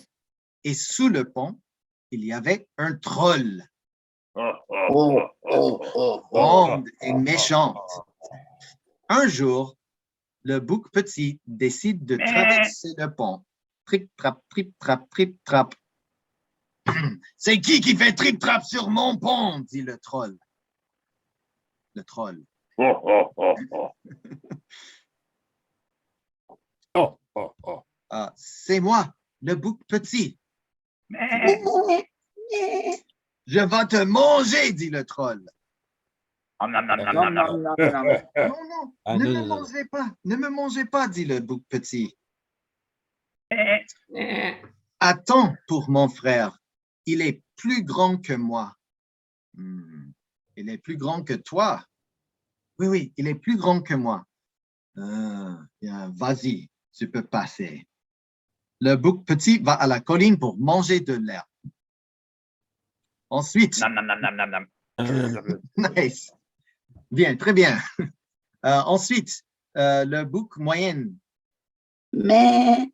Et sous le pont, il y avait un troll. Ronde et méchante. Un jour, le bouc petit décide de traverser le pont. Trip-trap, trip-trap, trip-trap. C'est qui fait trip-trap sur mon pont? Dit le troll. Le troll. C'est moi, le bouc petit. Meh. Je vais te manger, dit le troll. Nam, nam, nam, nam, nam. Non, Ah, ne non, me non, non. mangez pas, ne me mangez pas, dit le bouc petit. Meh. Attends pour mon frère, il est plus grand que moi. Il est plus grand que toi. Oui, il est plus grand que moi. Bien, vas-y, tu peux passer. Le bouc petit va à la colline pour manger de l'herbe. Ensuite, Nam, nam, nam, nam, nam, nam. nice. Bien, très bien. Ensuite, le bouc moyen Meh.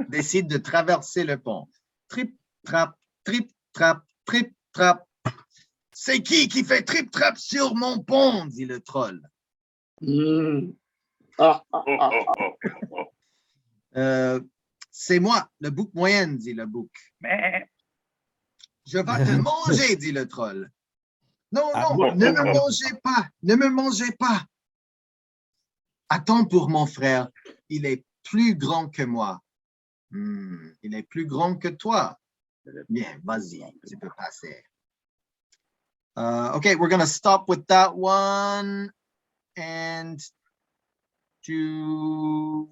décide de traverser le pont. Trip-trap, trip-trap, trip-trap. C'est qui fait trip-trap sur mon pont? Dit le troll. C'est moi, le bouc moyen, dit le bouc. Meh. Je vais te manger, dit le troll. Non, Ah, ne me mangez pas, ne me mangez pas. Attends pour mon frère, il est plus grand que moi. Il est plus grand que toi. Bien, vas-y, tu peux passer. Okay, we're gonna stop with that one and do,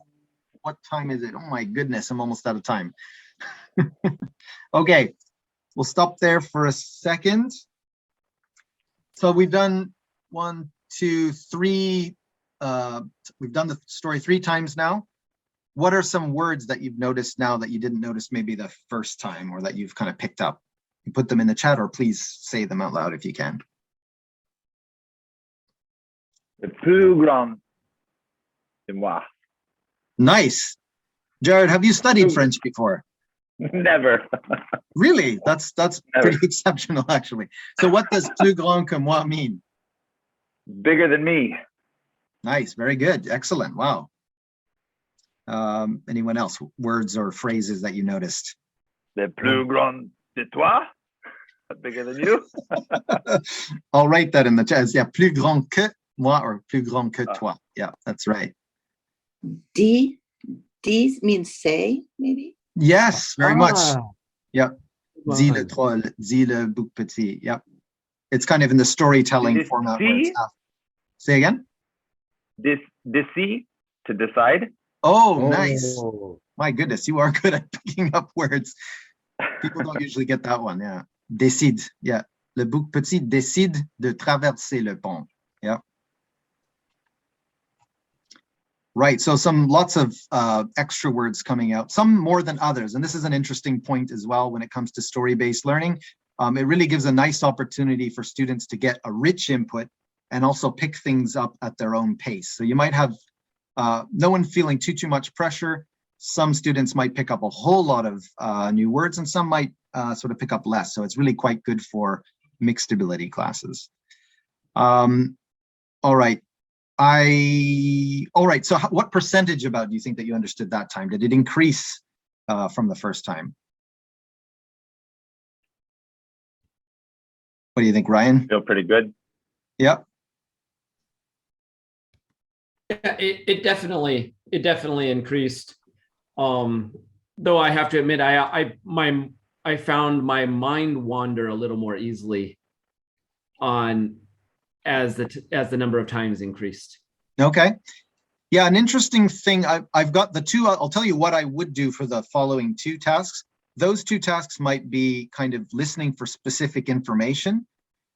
what time is it? Oh my goodness, I'm almost out of time. Okay, we'll stop there for a second. So we've done 1, 2, 3. We've done the story 3 times now. What are some words that you've noticed now that you didn't notice maybe the first time, or that you've kind of picked up? You put them in the chat, or please say them out loud if you can. Le plus grand, c'est moi. Nice. Jared, have you studied French before? Never. Really? That's Never. pretty exceptional, actually. So what does plus grand que moi mean? Bigger than me. Nice, very good, excellent, wow. Anyone else, words or phrases that you noticed? Le plus grand de toi. Bigger than you. I'll write that in the chat. Yeah, plus grand que moi, or plus grand que toi. Yeah, that's right. D means say, maybe. Yes, very much. Yeah. Dis le Wow. troll, dis le bouc petit. Yep. It's kind of in the storytelling Is it format where it's see? half. Say again? Décis, to decide. Oh, nice. Oh, My goodness, you are good at picking up words. People don't usually get that one. Yeah. Décide. Yeah. Le bouc petit décide de traverser le pont. Yeah. Right. So lots of extra words coming out, some more than others. And this is an interesting point as well when it comes to story-based learning. It really gives a nice opportunity for students to get a rich input and also pick things up at their own pace. So you might have no one feeling too much pressure. Some students might pick up a whole lot of new words, and some might sort of pick up less. So it's really quite good for mixed ability classes. All right. All right. So what percentage about do you think that you understood that time? Did it increase from the first time? What do you think, Ryan? Feel pretty good. Yeah. Yeah, it definitely increased. Though I have to admit, I found my mind wander a little more easily on as the number of times increased. Okay. Yeah, an interesting thing. I've got the two. I'll tell you what I would do for the following 2 tasks. Those 2 tasks might be kind of listening for specific information.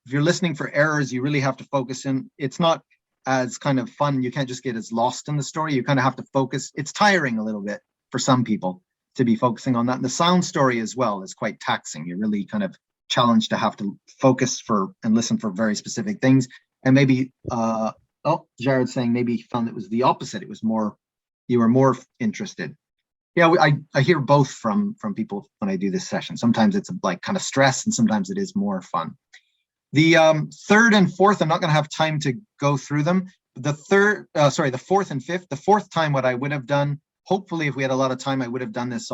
If you're listening for errors, you really have to focus in. It's not as kind of fun. You can't just get as lost in the story. You kind of have to focus. It's tiring a little bit for some people to be focusing on that. And the sound story as well is quite taxing. You're really kind of challenged to have to focus for and listen for very specific things. And maybe, oh, Jared's saying maybe he found it was the opposite. It was more, you were more interested. Yeah, I hear both from people when I do this session. Sometimes it's like kind of stress, and sometimes it is more fun. The 3rd and 4th, I'm not going to have time to go through them. The 4th and 5th. The 4th time, what I would have done, hopefully, if we had a lot of time, I would have done this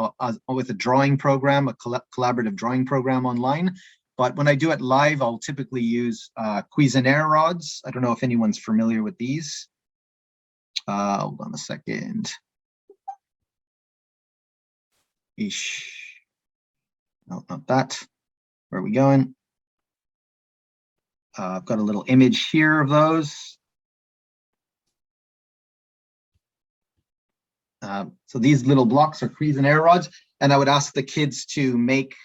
with a drawing program, a collaborative drawing program online. But when I do it live, I'll typically use Cuisenaire rods. I don't know if anyone's familiar with these. Hold on a second. No, not that. Where are we going? I've got a little image here of those. So these little blocks are Cuisenaire rods, and I would ask the kids to make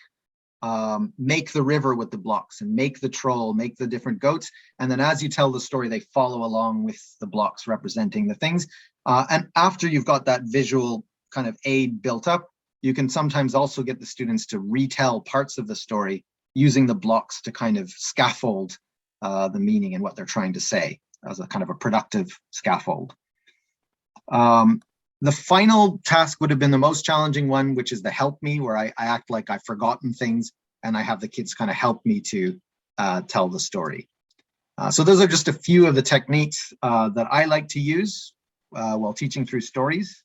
the river with the blocks, and make the troll, make the different goats. And then as you tell the story, they follow along with the blocks representing the things. And after you've got that visual kind of aid built up, you can sometimes also get the students to retell parts of the story using the blocks to kind of scaffold the meaning and what they're trying to say as a kind of a productive scaffold. The final task would have been the most challenging one, which is the help me, where I act like I've forgotten things and I have the kids kind of help me to tell the story. So those are just a few of the techniques that I like to use while teaching through stories.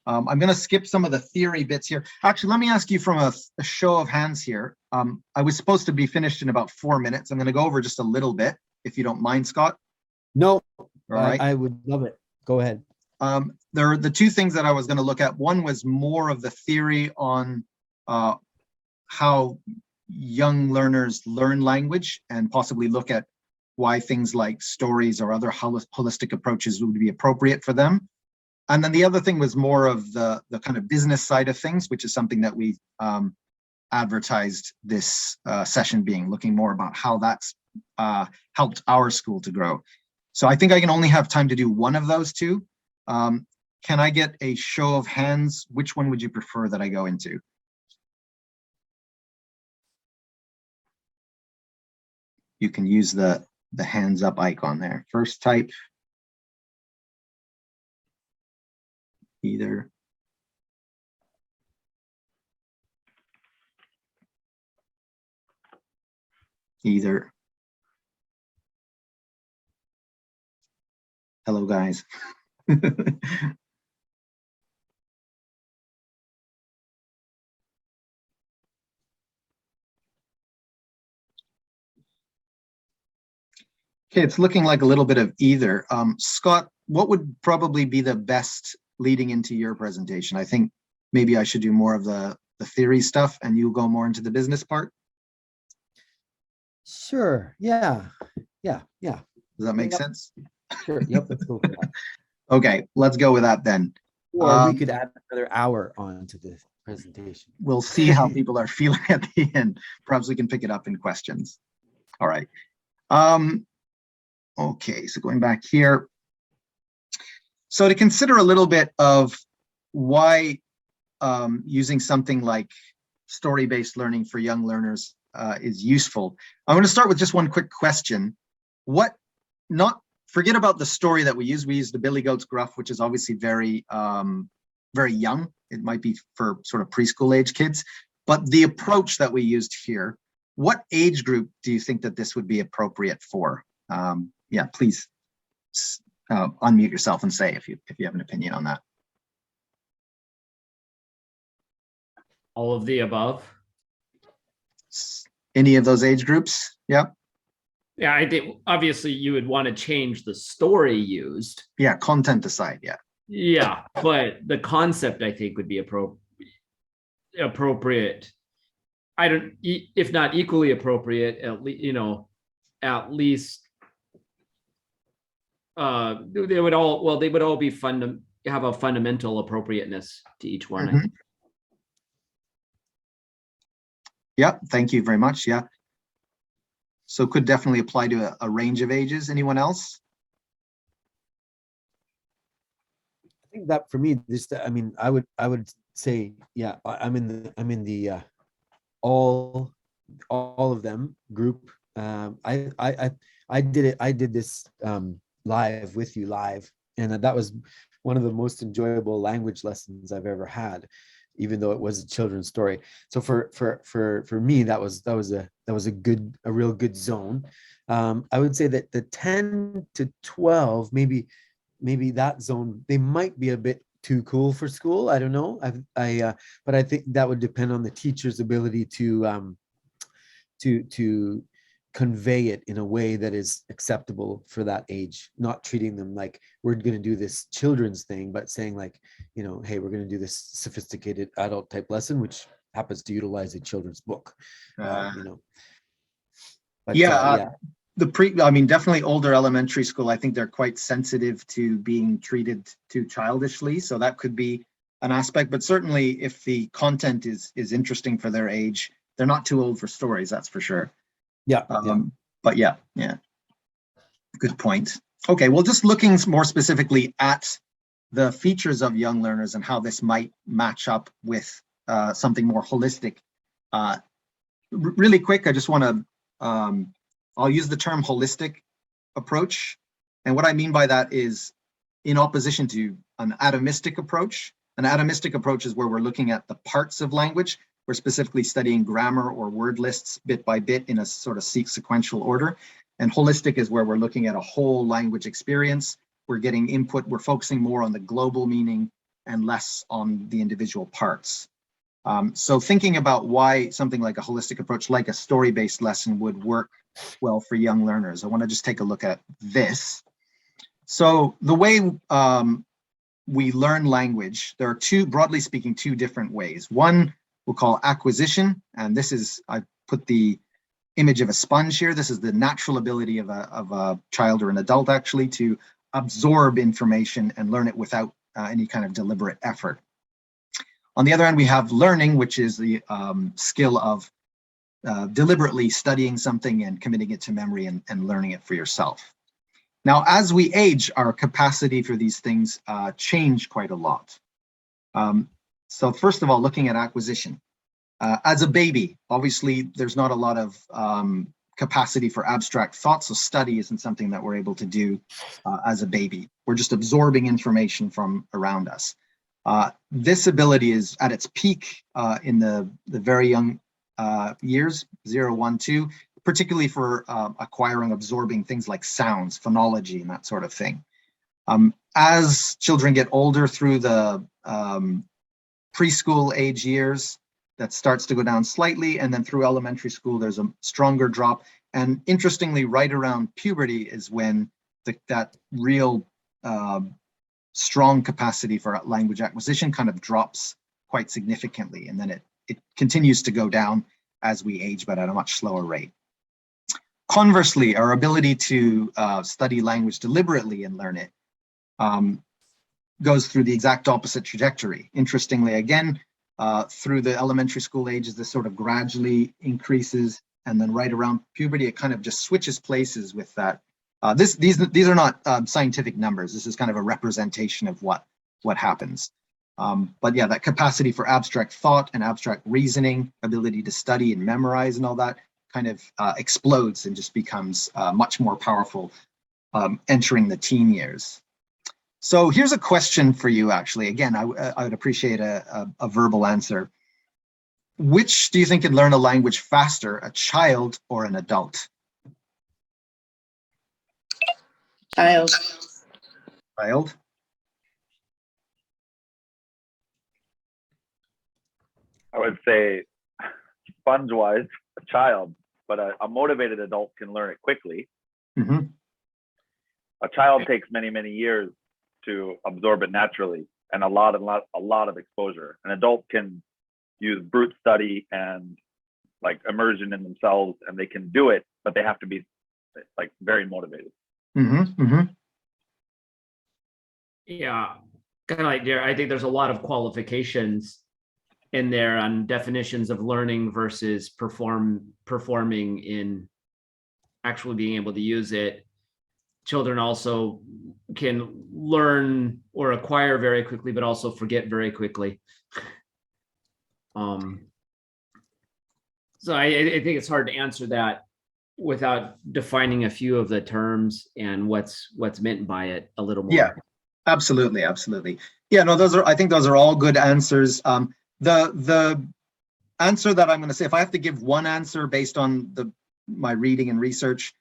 I'm going to skip some of the theory bits here. Actually, let me ask you from a show of hands here. I was supposed to be finished in about 4 minutes. I'm going to go over just a little bit, if you don't mind, Scott. no, All right. I would love it. Go ahead. There are the 2 things that I was going to look at. One was more of the theory on how young learners learn language and possibly look at why things like stories or other holistic approaches would be appropriate for them. And then the other thing was more of the kind of business side of things, which is something that we advertised this session being, looking more about how that's helped our school to grow. So I think I can only have time to do one of those two. Can I get a show of hands? Which one would you prefer that I go into? You can use the hands up icon there. First type. Either. Either. Hello, guys. Okay, it's looking like a little bit of either. Scott, what would probably be the best leading into your presentation? I think maybe I should do more of the theory stuff and you go more into the business part. Sure. Yeah. Yeah. Does that make Yep. sense? Sure. Yep. Let's go for that. Okay, let's go with that then. Or we could add another hour on to the presentation. We'll see how people are feeling at the end. Perhaps we can pick it up in questions. All right. Okay, so going back here. So to consider a little bit of why using something like story-based learning for young learners is useful, I'm going to start with just one quick question. Forget about the story that we use. We use the Billy Goat's Gruff, which is obviously very, very young. It might be for sort of preschool age kids, but the approach that we used here, what age group do you think that this would be appropriate for? Yeah, please unmute yourself and say if you have an opinion on that. All of the above. Any of those age groups? Yeah. Yeah, I think obviously you would want to change the story used. Yeah, content aside, yeah. Yeah, but the concept I think would be appropriate. I don't, if not equally appropriate, at least they would all be have a fundamental appropriateness to each one. Mhm. Yep, thank you very much. Yeah. So could definitely apply to a range of ages. Anyone else? I think that for me, I mean, I would say, yeah, I'm in the all of them group. I did this live with you live, and that was one of the most enjoyable language lessons I've ever had, even though it was a children's story. So for me, that was a real good zone. I would say that the 10 to 12, maybe that zone, they might be a bit too cool for school. I don't know. But I think that would depend on the teacher's ability to convey it in a way that is acceptable for that age, not treating them like we're going to do this children's thing, but saying like, hey, we're going to do this sophisticated adult type lesson, which happens to utilize a children's book. But, Yeah. I mean, definitely older elementary school, I think they're quite sensitive to being treated too childishly. So that could be an aspect, but certainly if the content is interesting for their age, they're not too old for stories, that's for sure. Yeah. But yeah. Good point. Okay, well, just looking more specifically at the features of young learners and how this might match up with something more holistic. Really quick, I just want to, I'll use the term holistic approach. And what I mean by that is in opposition to an atomistic approach. An atomistic approach is where we're looking at the parts of language. We're specifically studying grammar or word lists bit by bit in a sort of sequential order. And holistic is where we're looking at a whole language experience. We're getting input, we're focusing more on the global meaning and less on the individual parts. So thinking about why something like a holistic approach, like a story-based lesson, would work well for young learners, I want to just take a look at this. So the way we learn language, there are broadly speaking, two different ways. One we'll call acquisition, and this is, I've put the image of a sponge here. This is the natural ability of a child or an adult actually to absorb information and learn it without any kind of deliberate effort. On the other hand, we have learning, which is the skill of deliberately studying something and committing it to memory and learning it for yourself. Now, as we age, our capacity for these things change quite a lot. So first of all, looking at acquisition. As a baby, obviously, there's not a lot of capacity for abstract thought, so study isn't something that we're able to do as a baby. We're just absorbing information from around us. This ability is at its peak in the very young years, 0, 1, 2, particularly for acquiring, absorbing things like sounds, phonology, and that sort of thing. As children get older through the preschool age years, that starts to go down slightly, and then through elementary school, there's a stronger drop. And interestingly, right around puberty is when that real strong capacity for language acquisition kind of drops quite significantly, and then it continues to go down as we age, but at a much slower rate. Conversely, our ability to study language deliberately and learn it goes through the exact opposite trajectory. Interestingly, again, through the elementary school ages, this sort of gradually increases, and then right around puberty, it kind of just switches places with that. These are not scientific numbers. This is kind of a representation of what happens. But yeah, that capacity for abstract thought and abstract reasoning, ability to study and memorize and all that kind of explodes and just becomes much more powerful entering the teen years. So here's a question for you, actually. Again, I would appreciate a verbal answer. Which do you think can learn a language faster, a child or an adult? Child. Child. I would say, sponge-wise, a child, but a motivated adult can learn it quickly. Mm-hmm. A child takes many, many years to absorb it naturally, and a lot of exposure. An adult can use brute study and like immersion in themselves, and they can do it, but they have to be like very motivated. Mm-hmm. Mm-hmm. Yeah, kind of like there. I think there's a lot of qualifications in there on definitions of learning versus performing in actually being able to use it. Children also can learn or acquire very quickly, but also forget very quickly. So I think it's hard to answer that without defining a few of the terms and what's meant by it a little more. Yeah, absolutely, absolutely. Yeah, no, I think those are all good answers. The answer that I'm going to say, if I have to give one answer based on my reading and research,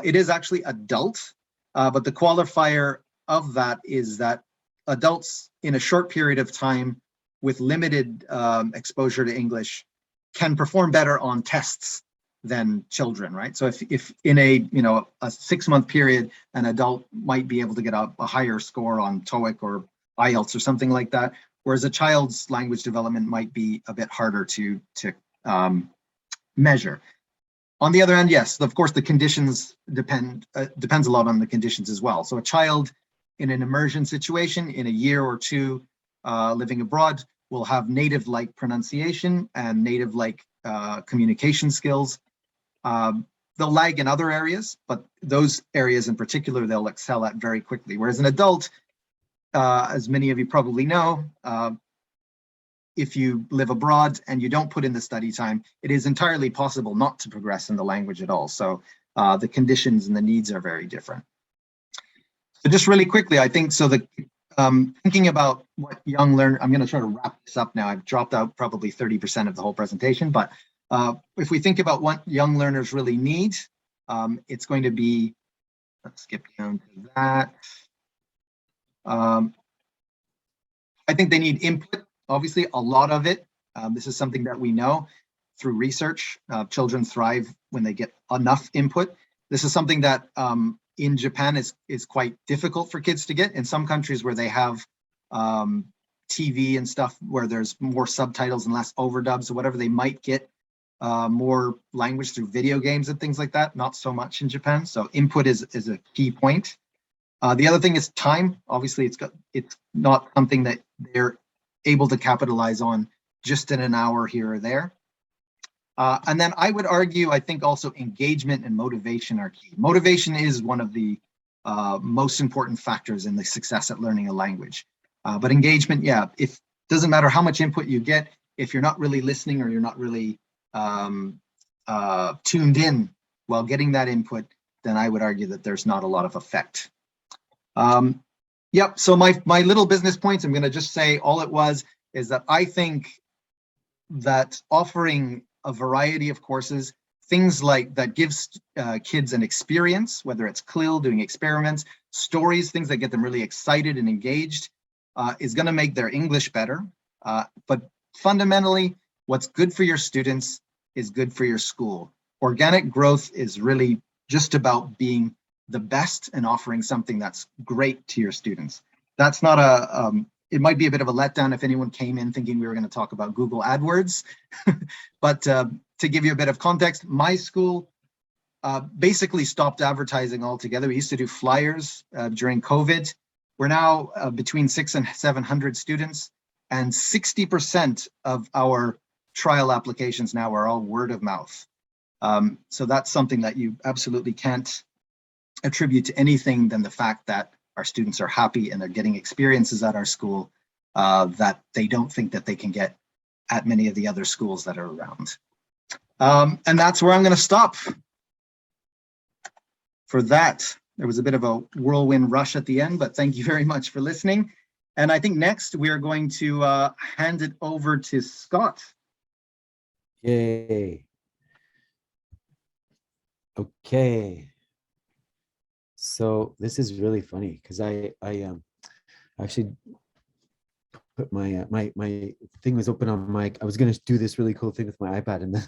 it is actually adult. But the qualifier of that is that adults in a short period of time with limited exposure to English can perform better on tests than children, right? So if in a 6-month period, an adult might be able to get a higher score on TOEIC or IELTS or something like that, whereas a child's language development might be a bit harder to measure. On the other hand, yes, of course, the conditions depends a lot on the conditions as well. So a child in an immersion situation in a year or two living abroad will have native-like pronunciation and native-like communication skills. They'll lag in other areas, but those areas in particular, they'll excel at very quickly. Whereas an adult, as many of you probably know, if you live abroad and you don't put in the study time, it is entirely possible not to progress in the language at all. So the conditions and the needs are very different. So just really quickly, I think, so thinking about what young learners, I'm going to try to wrap this up now. I've dropped out probably 30% of the whole presentation, but if we think about what young learners really need, it's going to be, let's skip down to that. I think they need input. Obviously, a lot of it. This is something that we know through research. Children thrive when they get enough input. This is something that in Japan is quite difficult for kids to get. In some countries where they have TV and stuff where there's more subtitles and less overdubs or whatever, they might get more language through video games and things like that. Not so much in Japan. So input is a key point. The other thing is time. Obviously, it's not something that they're able to capitalize on just in an hour here or there. And then I would argue, I think also engagement and motivation are key. Motivation is one of the most important factors in the success at learning a language. But engagement, yeah, if doesn't matter how much input you get, if you're not really listening or you're not really tuned in while getting that input, then I would argue that there's not a lot of effect. Yep, so my little business points, I'm gonna just say all it was is that I think that offering a variety of courses, things like that gives kids an experience, whether it's CLIL, doing experiments, stories, things that get them really excited and engaged, is gonna make their English better. But fundamentally, what's good for your students is good for your school. Organic growth is really just about being the best and offering something that's great to your students. That's not it might be a bit of a letdown if anyone came in thinking we were going to talk about Google AdWords. But to give you a bit of context, my school basically stopped advertising altogether. We used to do flyers during COVID. We're now between 600 and 700 students, and 60% of our trial applications now are all word of mouth. So that's something that you absolutely can't attribute to anything than the fact that our students are happy and they're getting experiences at our school that they don't think that they can get at many of the other schools that are around. And that's where I'm going to stop for that. There was a bit of a whirlwind rush at the end, but thank you very much for listening. And I think next we are going to hand it over to Scott. Yay. Okay. So this is really funny because I actually put my my thing was open on my, I was going to do this really cool thing with my iPad, and then